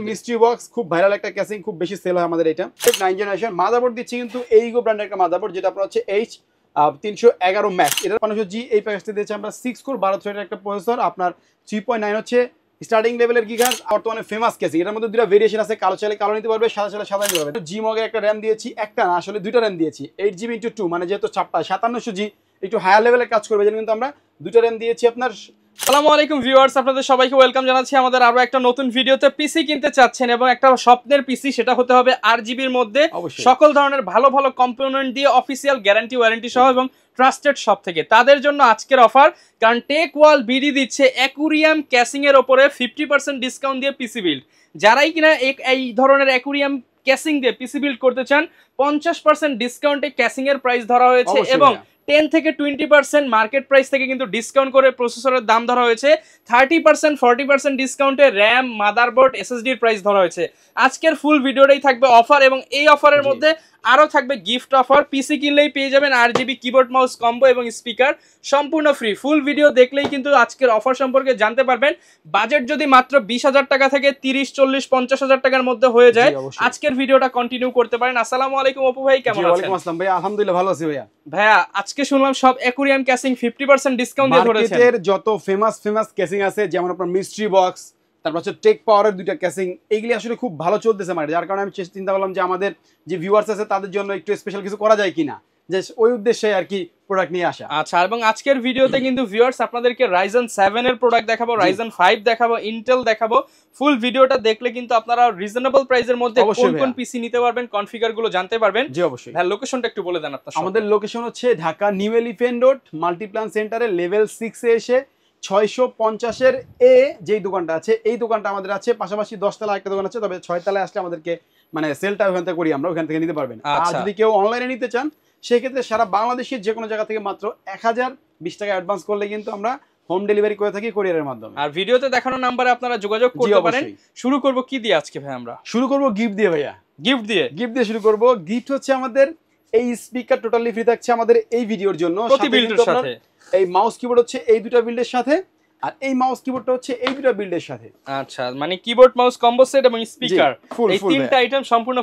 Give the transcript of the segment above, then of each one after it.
Mystery box খুব viral একটা casing, খুব বেশি সেল হয় আমাদের এটা। 9 জেনারেশন মাদারবোর্ড দিচ্ছি কিন্তু এইগো ব্র্যান্ডের একটা মাদারবোর্ড, যেটা আপনার হচ্ছে H311 ম্যাক্স। এটা 500G এই প্যাকেজটা দিয়েছে আমরা 6 কোর 12 থ্রেডের একটা প্রসেসর, আপনার 3.9 হচ্ছে স্টার্টিং লেভেলের গিগাহার্টজ। বর্তমানে ফেমাস ক্যাসিং, এটার মধ্যে দুটো ভেরিয়েশন আছে, কালো চাইলে কালো নিতে পারবে, সাদা চাইলে সাদা নিতে পারবে। জি মগের একটা র্যাম দিয়েছি, একটা না আসলে দুইটা র্যাম দিয়েছি, 8GB/2, মানে যেহেতু 5700G একটু হায়ার লেভেলের কাজ করবে, যেন কিন্তু আমরা দুটো র্যাম দিয়েছি আপনার। আসসালামু আলাইকুম ভিউয়ার্স, আপনাদের সবাইকে ওয়েলকাম জানাচ্ছি আমাদের আরো একটা নতুন ভিডিওতে। পিসি কিনতে চাচ্ছেন এবং একটা স্বপ্নের পিসি, সেটা হতে হবে 8GB এর মধ্যে, সকল ধরনের ভালো ভালো কম্পোনেন্ট দিয়ে, অফিসিয়াল গ্যারান্টি ওয়ারেন্টি সহ এবং ট্রাস্টেড শপ থেকে। তাদের জন্য আজকের অফার, কারণ টেক ওয়াল বিডি দিচ্ছে অ্যাকুরিয়াম ক্যাসিং এর উপরে 50% ডিসকাউন্ট দিয়ে পিসি বিল্ড। যারাই কিনা এই ধরনের অ্যাকুরিয়াম ক্যাসিং দিয়ে পিসি বিল্ড করতে চান, 50% ডিসকাউন্টে ক্যাসিং এর প্রাইস ধরা হয়েছে এবং 10 থেকে 20% মার্কেট প্রাইস থেকে কিন্তু ডিসকাউন্ট করে প্রসেসরের দাম ধরা হয়েছে। 30% 40% ডিসকাউন্টে র্যাম, মাদারবোর্ড, এসএসডি এর প্রাইস ধরা হয়েছে। আজকের ফুল ভিডিওটাই থাকবে অফার এবং এই অফারের মধ্যে আরো থাকবে গিফট অফার। পিসি কিনলেই পেয়ে যাবেন 8GB কিবোর্ড মাউস কম্বো এবং স্পিকার সম্পূর্ণ ফ্রি। ফুল ভিডিও দেখলেই কিন্তু আজকের অফার সম্পর্কে জানতে পারবেন। বাজেট যদি মাত্র 20,000 টাকা থেকে 30, 40, 50,000 টাকার মধ্যে হয়ে যায়, আজকের ভিডিওটা কন্টিনিউ করতে পারেন। আসসালামু আলাইকুম অপু ভাই, কেমন আছেন? ওয়ালাইকুম আসসালাম ভাই, আলহামদুলিল্লাহ ভালো আছি ভাইয়া। ভাইয়া আজকে শুনলাম সব অ্যাকুরিয়াম ক্যাসিং 50% ডিসকাউন্ট দিয়ে ধরেছেন। মার্কেটের যত ফেমাস ক্যাসিং আছে, যেমন আপনার মিস্ট্রি বক্স, তারপর হচ্ছে টেক পাওয়ারের দুইটা ক্যাসিং, এইগুলি আসলে খুব ভালো চলতেছে মার্কেটে। যার কারণে আমি চিন্তা করলাম যে আমাদের যে ভিউয়ার্স আছে তাদের জন্য একটু স্পেশাল কিছু করা যায় কিনা, যে ওই উদ্দেশ্যে আর কি প্রোডাক্ট নিয়ে আসা। আচ্ছা, এবং আজকের ভিডিওতে কিন্তু ভিউয়ার্স আপনাদেরকে Ryzen 7 এর প্রোডাক্ট দেখাবো, Ryzen 5 দেখাবো, ইন্টেল দেখাবো। ফুল ভিডিওটা দেখলে কিন্তু আপনারা রিজনেবল প্রাইসের মধ্যে কোন কোন পিসি নিতে পারবেন, কনফিগার গুলো জানতে পারবেন। জি অবশ্যই ভাই, লোকেশনটা একটু বলে দেন আপনার। আমাদের লোকেশন হচ্ছে Dhaka new elephant road Multiplan সেন্টারে লেভেল 6 এ এসে 650 এর এ যেই দোকানটা আছে, এই দোকানটা আমাদের আছে। পাশাপাশি 10 তলা একটা দোকান আছে, তবে 6 তলায় আসলে আমাদেরকে মানে সেলটা ওখান থেকে করি আমরা, ওখান থেকে নিতে পারবেন। আর যদি কেউ অনলাইনে নিতে চান, সেক্ষেত্রে সারা বাংলাদেশের যে কোনো জায়গা থেকে মাত্র 1020 টাকা অ্যাডভান্স করলে কিন্তু আমরা হোম ডেলিভারি করে থাকি কুরিয়ারের মাধ্যমে। আর ভিডিওতে দেখানো নম্বরে আপনারা যোগাযোগ করতে পারেন। শুরু করব কি দিয়ে আজকে ভাই? আমরা শুরু করব গিফট দিয়ে ভাইয়া। গিফট দিয়ে শুরু করব। গিফট হচ্ছে আমাদের এই স্পিকার টোটালি ফ্রি থাকছে আমাদের এই ভিডিওর জন্য, প্রতি বিল্ডের সাথে। এই মাউস কিবোর্ড হচ্ছে এই দুটো বিল্ডের সাথে, আর এই মাউস কিবোর্ডটা হচ্ছে এই দুটো বিল্ডের সাথে। আচ্ছা, মানে কিবোর্ড মাউস কম্বো সেট এবং স্পিকার, এই তিনটা আইটেম সম্পূর্ণ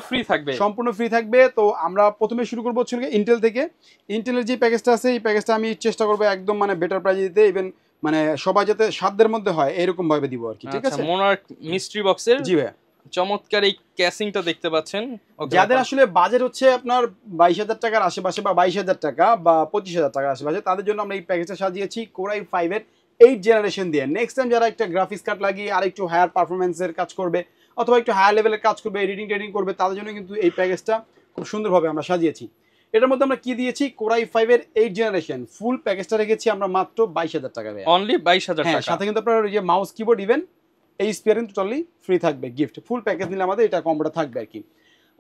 ফ্রি থাকবে। তো আমরা প্রথমে শুরু করব হচ্ছে ইন্টেল থেকে। ইন্টেলের যে প্যাকেজটা আছে, এই প্যাকেজটা আমি চেষ্টা করব একদম মানে বেটার প্রাইসে দিতে, ইভেন মানে সবাই যাতে সাধ্যের মধ্যে হয় এরকম ভাবে দিব আর কি। ঠিক আছে, মোনার্ক মিস্ট্রি বক্সের জি ভাই চমৎকার এই ক্যাসিংটা দেখতে পাচ্ছেন। যাদের আসলে বাজেট হচ্ছে আপনার 22,000 টাকার আশেপাশে বা 22,000 টাকা বা 25,000 টাকার আশেপাশে, তাদের জন্য আমরা এই প্যাকেজটা সাজিয়েছি Core i5 এর 8 জেনারেশন দিয়ে। নেক্সট টাইম যারা একটা গ্রাফিক্স কার্ড লাগিয়ে আর একটু হায়ার পারফরমেন্সের কাজ করবে অথবা একটু হায়ার লেভেলের কাজ করবে, এডিটিং টেডিং করবে, তাদের জন্য কিন্তু এই প্যাকেজটা খুব সুন্দরভাবে আমরা সাজিয়েছি। এটার মধ্যে আমরা কি দিয়েছি, Core i5 এর 8 জেনারেশন ফুল প্যাকেজটা রেখেছি আমরা মাত্র 22,000 টাকা। অনলি 22,000 টাকা। সাথে কিন্তু আপনার যে মাউস কিবোর্ড ইভেন এই স্পিয়ার কিন্তু টোটালি ফ্রি থাকবে গিফট। ফুল প্যাকেজ নিলে আমাদের এটা কম্বোটা থাকবে আর কি।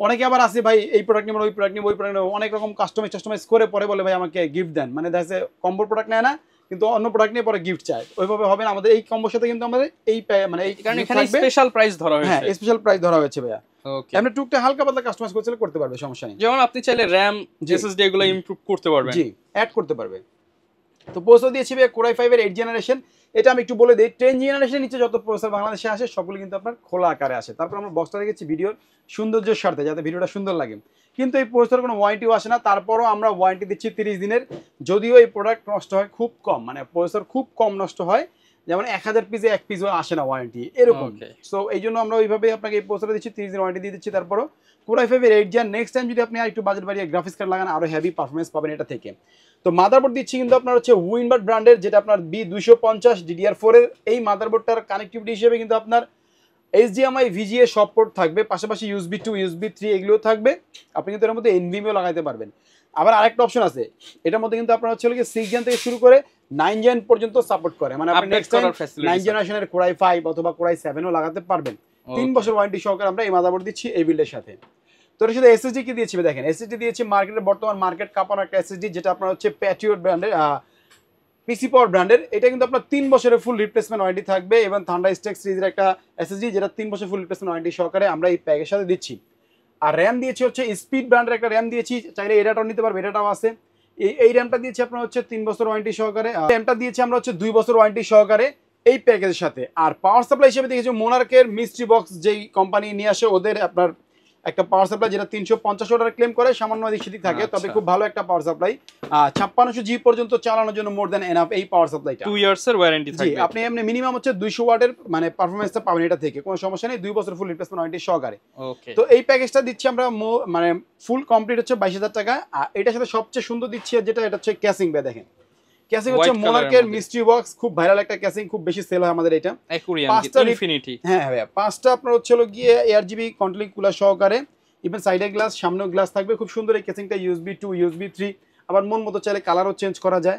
অনেকে আবার আছে ভাই এই প্রোডাক্ট নেবেন, ওই প্রোডাক্ট নেবেন, ওই প্রোডাক্ট নেবেন, অনেক রকম কাস্টমাইজ করে পরে বলে ভাই আমাকে গিফট দেন, মানে দেখা যাচ্ছে কম্বোর প্রোডাক্ট নেয় না কিন্তু অন্য প্রোডাক্ট নিয়ে পরে গিফট চায়। ওইভাবে হবে না, আমাদের এই কম্বোর সাথে কিন্তু আমাদের এই মানে এই কারণে এখানে স্পেশাল প্রাইস ধরা হয়েছে। হ্যাঁ, স্পেশাল প্রাইস ধরা হয়েছে ভাইয়া। ওকে, আমরা টুকটা হালকা পাতলা কাস্টমাইজ করতে পারবে, সমস্যা নেই। যেমন আপনি চাইলে র‍্যাম, এসএসডি এগুলো ইমপ্রুভ করতে পারবেন, জি অ্যাড করতে পারবে। তো প্রসেসর দিয়েছি ভাই Core i5 এর 8 জেনারেশন। এটা আমি একটু বলে দিই, 10 জেনারেশনের নিচে যত প্রসেসর বাংলাদেশে আসে সবগুলো কিন্তু আপনার খোলা আকারে আসে। তারপর আমরা বক্সটা রেখেছি ভিডিওর সৌন্দর্যের স্বার্থে, যাতে ভিডিওটা সুন্দর লাগে। কিন্তু এই প্রসেসর কোনো ওয়ারেন্টিও আসে না, তারপরও আমরা ওয়ারেন্টি দিচ্ছি 30 দিনের। যদিও এই প্রোডাক্ট নষ্ট হয় খুব কম, মানে প্রসেসর খুব কম নষ্ট হয়, যেমন 1000 পিসে 1 পিসও আসে না ওয়ারেন্টি এরকম। সো এই জন্য আমরা ওইভাবে আপনাকে এই প্রসেসর দিচ্ছি, 30 দিন ওয়ারেন্টি দিয়ে দিচ্ছি। তারপরও Core i5 এর 8 জেন, নেক্সট টাইম যদি আপনি আর একটু বাজেট বাড়িয়ে গ্রাফিক্স কার্ড লাগান, আরো হেভি পারফরমেন্স পাবেন এটা থেকে। তো মাদারবোর্ড দিচ্ছি কিন্তু আপনার হচ্ছে উইনবার্ড ব্র্যান্ডের, যেটা আপনার B250 DDR4 এর। এই মাদারবোর্ডটার কানেক্টিভিটি হিসেবে কিন্তু আপনার HDMI VGA সব পোর্ট থাকবে, পাশাপাশি USB 2 USB 3 এগুলো থাকবে। আপনি কিন্তু এর মধ্যে NVMe লাগাইতে পারবেন। আবার আরেকটা অপশন আছে, এটার মধ্যে কিন্তু আপনার হচ্ছে 6 জেন থেকে শুরু করে 9 জেন পর্যন্ত সাপোর্ট করে, মানে আপনি নেক্সট টাইম 9 জেনারেশনের Core i5 অথবা Core i7 ও লাগাতে পারবেন। 3 বছর ওয়ারেন্টি সহকারে আমরা এই মাদারবোর্ড দিচ্ছি এই বিল্ডের সাথে। তো এর সাথে এসএসডি কি দিয়েছি দেখেন, এসএসডি দিয়েছি মার্কেটের বর্তমান মার্কেট কাঁপানো একটা এসএসডি, যেটা আপনার হচ্ছে প্যাট্রিয়ট ব্র্যান্ডের, পিসি পাওয়ার ব্র্যান্ডের। এটা কিন্তু আপনার 3 বছরের ফুল রিপ্লেসমেন্ট ওয়ারেন্টি থাকবে, এবং থান্ডারস্টিক সিরিজের একটা এসএসডি, যেটা 3 বছর ফুল রিপ্লেসমেন্ট ওয়ারেন্টি সহকারে আমরা এই প্যাকের সাথে দিচ্ছি। আর র্যাম দিয়েছি হচ্ছে স্পিড ব্র্যান্ডের একটা র্যাম দিয়েছি, চাইলে এটাটাও নিতে পারবে, এটাটাও আছে। এই র্যামটা দিয়েছি আপনার হচ্ছে 3 বছর ওয়ারেন্টি সহকারে। র্যামটা দিয়েছি আমরা হচ্ছে 2 বছর ওয়ারেন্টি সহকারে। এই প্যাকেজের সাথে। আর পাওয়ার সাপ্লাই হিসেবে দেখেছি মোনার্কের মিস্ট্রি বক্স যেই কোম্পানি নিয়ে আসে, ওদের আপনার একটা পাওয়ার সাপ্লাই যেটা 350 ওয়াটের ক্লেম করে, সামান্য এদিক সেদিক থাকে, তবে খুব ভালো একটা পাওয়ার সাপ্লাই। 5600 জি পর্যন্ত চালানোর জন্য মোর দ্যান এনাফ এই পাওয়ার সাপ্লাইটা। 2 ইয়ার্স এর ওয়ারেন্টি থাকবে। আপনি এমনি মিনিমাম হচ্ছে 200 ওয়াটের মানে পারফরম্যান্সটা পাবেন এটা থেকে, কোনো সমস্যা নেই, 2 বছর ফুল রিপ্লেসমেন্ট ওয়ারেন্টি সহকারে। ওকে, তো এই প্যাকেজটা দিচ্ছি আমরা মানে ফুল কমপ্লিট হচ্ছে 22000 টাকা। আর এটার সাথে সবচেয়ে সুন্দর দিচ্ছি যেটা, এটা হচ্ছে ক্যাসিং বে। দেখেন ক্যাসিং হচ্ছে মোনার্কের মিস্ট্রি বক্স, খুব ভাইরাল একটা ক্যাসিং, খুব বেশি সেল হয় আমাদের এটা। অ্যাকুরিয়াম ইনফিনিটি, হ্যাঁ ভাইয়া, 5টা আপনার হচ্ছে হলো গিয়ে ARGB কন্ট্রোলিং কুলার সহকারে, ইভেন সাইডে গ্লাস, সামনেও গ্লাস থাকবে, খুব সুন্দর এই ক্যাসিংটা। USB 2 USB 3, আবার মন মতো চাইলে কালারও চেঞ্জ করা যায়।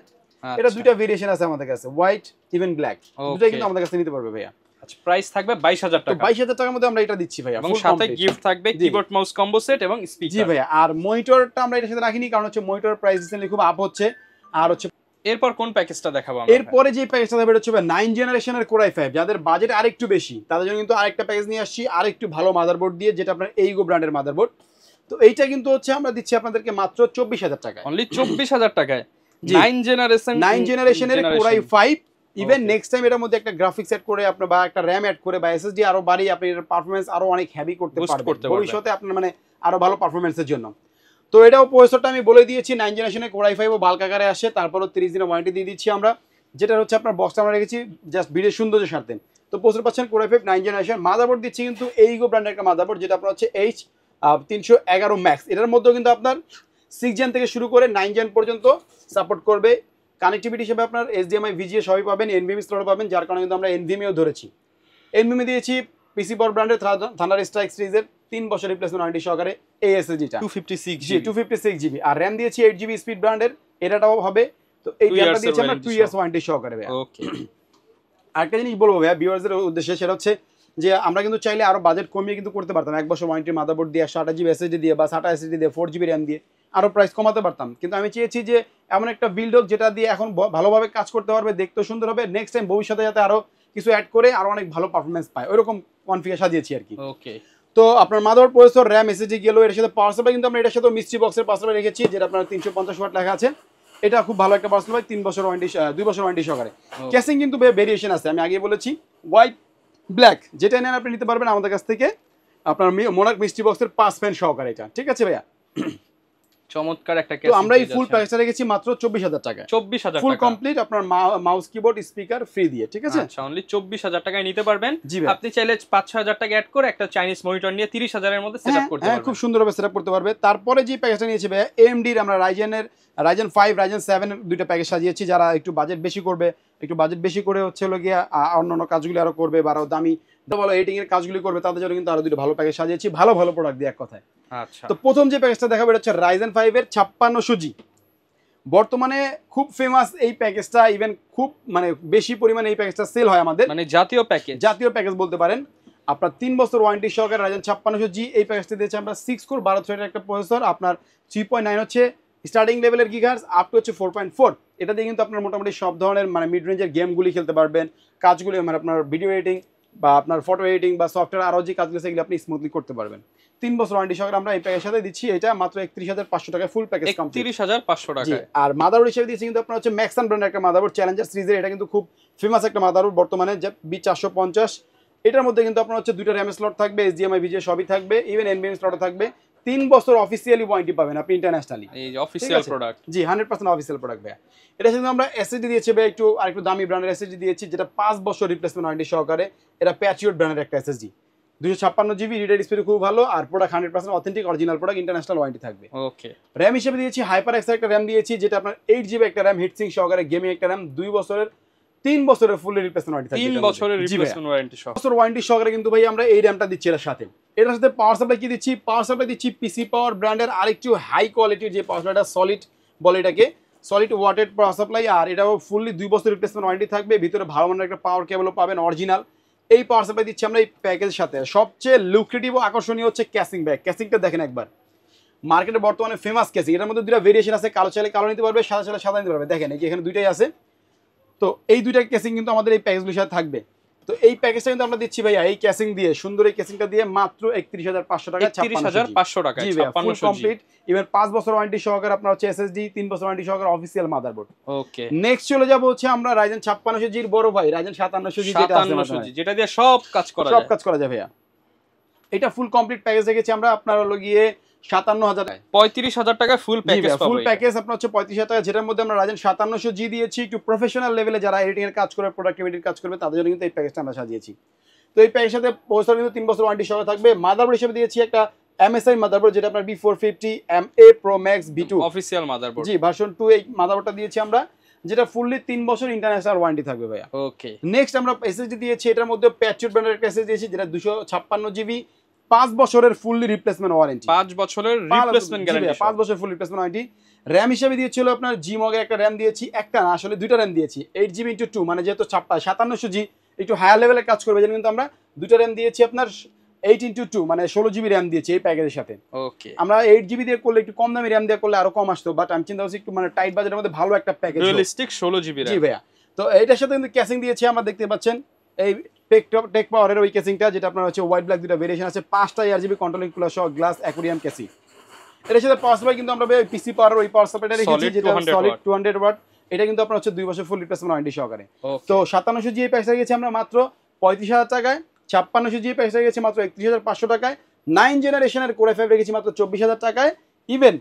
এটা দুইটা ভেরিয়েশন আছে আমাদের কাছে, হোয়াইট ইভেন ব্ল্যাক, দুটোই কিন্তু আমাদের কাছে নিতে পারবে ভাইয়া। আচ্ছা, প্রাইস থাকবে 22000 টাকা। 22000 টাকার মধ্যে আমরা এটা দিচ্ছি ভাইয়া, এবং সাথে গিফট থাকবে কিবোর্ড মাউস কম্বো সেট এবং স্পিকার। জি ভাইয়া, আর মনিটরটা আমরা এটার সাথে রাখিনি, কারণ হচ্ছে মনিটর প্রাইস রিসেন্টলি খুব আপ হচ্ছে। আর হচ্ছে এরপর কোন প্যাকেজটা দেখাবো আমরা? এরপরে যে প্যাকেজটা দেখাবো হচ্ছে 9 জেনারেশনের Core i5, যাদের বাজেট আরেকটু বেশি তাদের জন্য কিন্তু আরেকটা প্যাকেজ নিয়ে আসছি, আরেকটু ভালো মাদারবোর্ড দিয়ে, যেটা আপনার এইগো ব্র্যান্ডের মাদারবোর্ড। তো এইটা কিন্তু হচ্ছে আমরা দিচ্ছি আপনাদেরকে মাত্র 24000 টাকায়, অনলি 24000 টাকায় 9 জেনারেশনের Core i5। Even next time এটার মধ্যে একটা গ্রাফিক্স সেট করে আপনার বা একটা RAM অ্যাড করে বা SSD আরো বাড়িয়ে আপনি এর পারফরম্যান্স আরো অনেক হেভি করতে পারবেন ভবিষ্যতে আপনার মানে আরো ভালো পারফরম্যান্সের জন্য। তো এটাও প্রসেসরটা আমি বলে দিয়েছি, 9 জেনারেশনের Core i5 ও বাল্ক আকারে আসে, তারপরও 30 দিনের ওয়ারেন্টি দিয়ে দিচ্ছি আমরা, যেটা হচ্ছে আপনার বক্সটা আমরা রেখেছি জাস্ট ভিডিও সৌন্দর্য স্বার্থে। তো প্রসেসর পাচ্ছেন Core i5 9 জেনারেশন। মাদারবোর্ড দিচ্ছি কিন্তু এইগো ব্র্যান্ডের একটা মাদারবোর্ড, যেটা আপনার হচ্ছে H311 ম্যাক্স। এটার মধ্যেও কিন্তু আপনার 6 জেন থেকে শুরু করে 9 জেন পর্যন্ত সাপোর্ট করবে। কানেক্টিভিটি হিসেবে আপনার HDMI VGA সবই পাবেন, NVMe স্লট পাবেন, যার কারণে কিন্তু আমরা NVMeও ধরেছি। NVMe দিয়েছি পিসি পাওয়ার ব্র্যান্ডের থান্ডার স্ট্রাইক সিরিজের 3 বছর রিপ্লেসমেন্ট ওয়ারেন্টি সহকারে এই SSD-টা 256 GB। আর RAM দিয়েছি 8 GB স্পিড ব্র্যান্ডের, এটাও হবে। তো এই র্যামটা দিয়েছি আমরা 2 ইয়ার্স ওয়ারেন্টি সহকারে ভাই। ওকে, আরেকটা জিনিস বলবো ভাই ভিউয়ারদের উদ্দেশ্যে, সেটা হচ্ছে যে আমরা কিন্তু চাইলে আরো বাজেট কমিয়ে কিন্তু করতে পারতাম, 1 বছর ওয়ারেন্টি মাদারবোর্ড দিয়ে 128 GB SSD দিয়ে বা 128 SSD দিয়ে 4 GB RAM দিয়ে আরো প্রাইস কমাতে পারতাম, কিন্তু আমি চেয়েছি যে এমন একটা বিল্ড হোক যেটা দিয়ে এখন ভালোভাবে কাজ করতে পারবে, দেখতে সুন্দর হবে, নেক্সট টাইম ভবিষ্যতে যাতে আরো কিছু অ্যাড করে আরো অনেক ভালো পারফরম্যান্স পায়, ওইরকম কনফিগার সাজিয়েছি আর কি। ওকে, তো আপনার মাদারবোর্ড, প্রসেসর, RAM, SSD গেল, এর সাথে পাওয়ার সাপ্লাই কিন্তু আমরা এটার সাথে মিস্ট্রি বক্সের পাওয়ার সাপ্লাই রেখেছি, যেটা আপনার 350 ওয়াট লেখা আছে। এটা খুব ভালো একটা পাওয়ার সাপ্লাই, 3 বছর ওয়ারেন্টি 2 বছর ওয়ারেন্টি সহকারে। ক্যাসিং কিন্তু ভেরিয়েশন আছে, আমি আগে বলেছি হোয়াইট ব্ল্যাক, যেটা নেন আপনি নিতে পারবেন আমাদের কাছ থেকে, আপনার মোনার্ক মিস্ট্রি বক্সের 5 ফ্যান সহকারে এটা, ঠিক আছে ভাইয়া? চমৎকার একটা তো আমরা এই ফুল প্যাকেজটা রেখেছি মাত্র 24000 টাকায়, 24000 ফুল কমপ্লিট আপনার মাউস কিবোর্ড স্পিকার ফ্রি দিয়ে, ঠিক আছে? আচ্ছা, অনলি 24000 টাকায় নিতে পারবেন। আপনি চাইলে 5-6000 টাকা অ্যাড করে একটা চাইনিজ মনিটর নিয়ে 30000 এর মধ্যে সেটআপ করতে পারবেন। খুব সুন্দরভাবে সেটআপ করতে পারবে। তারপরে যে প্যাকেজটা নিয়েছি ভাই AMD এর, আমরা Ryzen 5 Ryzen 7 এর দুইটা প্যাকেজ সাজিয়েছি, যারা একটু বাজেট বেশি করবে, একটু বাজেট বেশি করে হচ্ছে হলো গিয়ে অন্যান্য কাজগুলি আরো করবে বা আরো দামি ভালো এডিটিং এর কাজগুলি করবে, তাদের জন্য কিন্তু আরো দুটো ভালো প্যাকেজ সাজিয়েছি, ভালো ভালো প্রোডাক্ট দিয়ে এক কথায়। আচ্ছা, তো প্রথম যে প্যাকেজটা দেখাবো এটা হচ্ছে Ryzen 5 এর 5600G। বর্তমানে খুব ফেমাস এই প্যাকেজটা, ইভেন খুব মানে বেশি পরিমাণে এই প্যাকেজটা সেল হয় আমাদের, মানে জাতীয় প্যাকেজ বলতে পারেন। আপনার 3 বছর ওয়ারেন্টি সহকারে Ryzen 5600G এই প্যাকেজটা দিয়েছে আমরা 6 কোর 12 থ্রেডের একটা প্রসেসর, আপনার 3.9 হচ্ছে স্টার্টিং লেভেলের গিগাহার্টজ, আপ টু হচ্ছে 4.4। এটা দিয়ে কিন্তু আপনার মোটামুটি সব ধরনের মানে মিড রেঞ্জের গেমগুলি খেলতে পারবেন, কাজগুলি মানে আপনার ভিডিও এডিটিং বা আপনার ফটো এডিটিং বা সফটওয়্যার আরও যে কাজগুলো সেগুলো আপনি স্মুথলি করতে পারবেন। 3 বছর ওয়ারেন্টি সহকারে আমরা এই প্যাকেজের সাথে দিচ্ছি, এটা মাত্র 31500 টাকায় ফুল প্যাকেজ কমপ্লিট, 31500 টাকা। আর মাদারবোর্ড হিসেবে দিয়েছি কিন্তু আপনার হচ্ছে ম্যাক্সান ব্র্যান্ডের একটা মাদারবোর্ড, চ্যালেঞ্জার সিরিজের, এটা কিন্তু খুব ফেমাস একটা মাদারবোর্ড বর্তমানে, যে B450। এটার মধ্যে কিন্তু আপনার হচ্ছে 2টা RAM স্লট থাকবে, HDMI VGA সবই থাকবে, ইভেন NVMe স্লটও থাকবে। 3 বছর অফিসিয়ালি ওয়ারেন্টি পাবেন আপনি ইন্টারন্যাশনালি, এই অফিশিয়াল প্রোডাক্ট। জি 100% অফিসিয়াল প্রোডাক্ট ভাই। এটা কিন্তু আমরা SSD দিয়েছি ভাই, আরেকটু দামি ব্র্যান্ডের SSD দিয়েছি, যেটা 5 বছর রিপ্লেসমেন্ট ওয়ারেন্টি সহকারে। এটা প্যাট্রিয়ট ব্র্যান্ডের একটা SSD, 256GB, রিডার স্পিড খুব ভালো, আর product 100% authentic original product, international warranty থাকবে। ওকে, RAM হিসেবে দিয়েছি HyperX একটা RAM দিয়েছি, যেটা আপনার 8GB একটা RAM, হিটসিং সহকারে, গেমিং একটা RAM, 3 বছরের ফুল রিপ্লেসমেন্ট ওয়ারেন্টি থাকবে, 3 বছরের রিপ্লেসমেন্ট ওয়ারেন্টি সহ বছর ওয়ারেন্টি সহকারে কিন্তু ভাই আমরা এই RAMটা দিচ্ছি এর সাথে। এটার সাথে পাওয়ার সাপ্লাই কি দিচ্ছি? পাওয়ার সাপ্লাই দিচ্ছি পিসি পাওয়ার ব্র্যান্ডের আরেকটু হাই কোয়ালিটির যে পাওয়ার সাপ্লাইটা, সলিড বলে এটাকে, সলিড ওয়াটেড পাওয়ার সাপ্লাই, আর এটাও ফুললি 2 বছর রিপ্লেসমেন্ট ওয়ারেন্টি থাকবে, ভিতরে ভালো মানের একটা পাওয়ার কেবলও পাবেন অরিজিনাল। এই পাওয়ার সাপ্লাই দিচ্ছি আমরা এই প্যাকেজের সাথে। সবচেয়ে লুক্রেটিভ ও আকর্ষণীয় হচ্ছে ক্যাসিং ব্যাগ। ক্যাসিংটা দেখেন একবার, মার্কেটে বর্তমানে ফেমাস ক্যাসিং। এটার মধ্যে দুটো ভেরিয়েশন আছে, কালো চাইলে কালো নিতে পারবে, সাদা চাইলে সাদা নিতে পারবে। দেখেন এই এখানে দুইটাই আছে। তো এই দুইটা ক্যাসিং কিন্তু আমাদের এই প্যাকেজগুলোর সাথে থাকবে। তো এই প্যাকেজটা কিন্তু আমরা দিচ্ছি ভাইয়া এই ক্যাসিং দিয়ে, সুন্দর এই ক্যাসিংটা দিয়ে মাত্র 31,500 টাকা, 31,500 টাকা, জি ভাইয়া, ফুল কমপ্লিট। ইভেন 5 বছর ওয়ারেন্টি সহকারে আপনার হচ্ছে এসএসডি, 3 বছর ওয়ারেন্টি সহকারে অফিসিয়াল মাদারবোর্ড। ওকে, নেক্সট চলে যাব হচ্ছে আমরা Ryzen 5600G এর বড় ভাই Ryzen 5700G, যেটা আছে 5700G, যেটা দিয়ে সব কাজ করা যায়, সব কাজ করা যায় ভাইয়া। এটা ফুল কমপ্লিট প্যাকেজ রেখেছি আমরা আপনার হলো গিয়ে 57,000 টাকা, 35,000 টাকা ফুল প্যাকেজ পাবো। ফুল প্যাকেজ আপনার হচ্ছে 35,000 টাকা, যেটার মধ্যে আমরা Ryzen 5700G দিয়েছি। একটু প্রফেশনাল লেভেলে যারা এডিটিং এর কাজ করবে, প্রোডাক্টিভিটির কাজ করবে, তাদের জন্য কিন্তু এই প্যাকেজটা আমরা সাজিয়েছি। তো এই প্যাকেজের সাথে প্রসেসর কিন্তু 3 বছর ওয়ারেন্টি সহ থাকবে। মাদারবোর্ড হিসেবে দিয়েছি একটা MSI মাদারবোর্ড, যেটা আপনার B450 MA Pro Max V2 official motherboard, জি ভার্সন 2 এই মাদারবোর্ডটা দিয়েছি আমরা, যেটা ফুললি 3 বছর ইন্টারন্যাশনাল ওয়ারেন্টি থাকবে ভাইয়া। ওকে, নেক্সট আমরা এসএসডি দিয়েছি, এটার মধ্যে প্যাট্রিয়ট ব্র্যান্ডের এসএসডি দিয়েছি, যেটা 256 জিবি, 5 বছরের ফুললি রিপ্লেসমেন্ট ওয়ারেন্টি, 5 বছরের রিপ্লেসমেন্ট গ্যারান্টি, 5 বছর ফুল রিপ্লেসমেন্ট ওয়ারেন্টি। র‍্যাম হিসেবে দিয়েছিল আপনার জিমগের একটা র‍্যাম দিয়েছি, একটা না আসলে দুইটা র‍্যাম দিয়েছি, 8GB × 2, মানে যেহেতু 5700G একটু হায়ার লেভেলে কাজ করবে, যেন কিন্তু আমরা দুইটা র‍্যাম দিয়েছি আপনার 8 × 2, মানে 16GB র‍্যাম দিয়েছি এই প্যাকেজের সাথে। ওকে, আমরা 8GB দিয়ে করলে একটু কম দামি র‍্যাম দিয়ে করলে আরো কম আসতো, বাট আমি চিন্তা করছি একটু মানে টাইট বাজেটের মধ্যে ভালো একটা প্যাকেজ, রিয়েলিস্টিক 16GB জি ভাইয়া। তো এটার সাথে কিন্তু ক্যাসিং দিয়েছি আমরা, দেখতে পাচ্ছেন এই টেক পাওয়ারের ওই ক্যাসিংটা, যেটা আপনার হচ্ছে হোয়াইট ব্ল্যাক দুটো ভেরিয়েশন আছে, 5টা RGB কন্ট্রোলিং কুলার সহ গ্লাস অ্যাকোয়ারিয়াম ক্যাসিং। এটার সাথে পাওয়ার সাপ্লাই কিন্তু আমরা পিসি পাওয়ারের ওই পাওয়ার সাপ্লাইটা রেখেছি, যেটা সলিড 200 ওয়াট। এটা কিন্তু আপনার হচ্ছে 2 বছর ফুল রিপ্লেসমেন্ট ওয়ারেন্টি সহকারে। তো 5700G এই প্যাকেজ রেখেছি আমরা মাত্র 35,000 টাকায়, 5600G এই প্যাকেজ রেখেছি মাত্র 31,500 টাকায়, 9 জেনারেশনের Core i5 রেখেছি মাত্র 24,000 টাকায়, ইভেন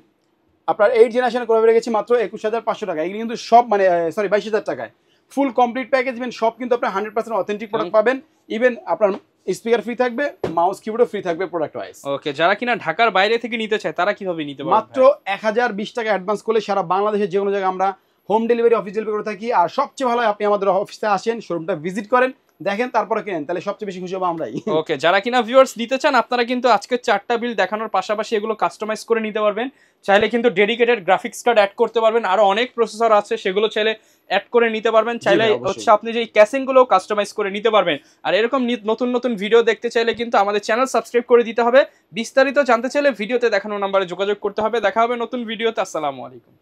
আপনার 8 জেনারেশনের Core i5 রেখেছি মাত্র 21,500 টাকায়। এগুলো কিন্তু সব মানে সরি 22,000 টাকায় ফুল কমপ্লিট প্যাকেজ। ইভেন সব কিন্তু আপনার 100% অথেন্টিক প্রোডাক্ট পাবেন। ইভেন আপনার স্পিকার ফ্রি থাকবে, মাউস কিবোর্ডও ফ্রি থাকবে প্রোডাক্ট ওয়াইজ। ওকে, যারা কিনা ঢাকার বাইরে থেকে নিতে চায় তারা কিভাবে নিতে পারবে? মাত্র 1020 টাকা অ্যাডভান্স করলে সারা বাংলাদেশের যে কোনো জায়গায় আমরা হোম ডেলিভারি অফিস ডেলিভারি করে থাকি। আর সবচেয়ে ভালো আপনি আমাদের অফিসে আসেন, শোরুমটা ভিজিট করেন, দেখেন, তারপরে কেনেন, তাহলে সবচেয়ে বেশি খুশি হবো আমরাই। ওকে, যারা কিনা ভিউয়ার্স দিতে চান, আপনারা কিন্তু আজকে 4টা বিল দেখানোর পাশাপাশি এগুলো কাস্টমাইজ করে নিতে পারবেন। চাইলে কিন্তু ডেডিকেটেড গ্রাফিক্স কার্ড অ্যাড করতে পারবেন, আরো অনেক প্রসেসর আছে সেগুলো চাইলে অ্যাড করে নিতে পারবেন। চাইলে হচ্ছে আপনি যে ক্যাসিং গুলো কাস্টমাইজ করে নিতে পারবেন। আর এরকম নতুন নতুন ভিডিও দেখতে চাইলে কিন্তু আমাদের চ্যানেল সাবস্ক্রাইব করে দিতে হবে। বিস্তারিত জানতে চাইলে ভিডিওতে দেখানো নম্বরে যোগাযোগ করতে হবে। দেখা হবে নতুন ভিডিওতে। আসসালামু আলাইকুম।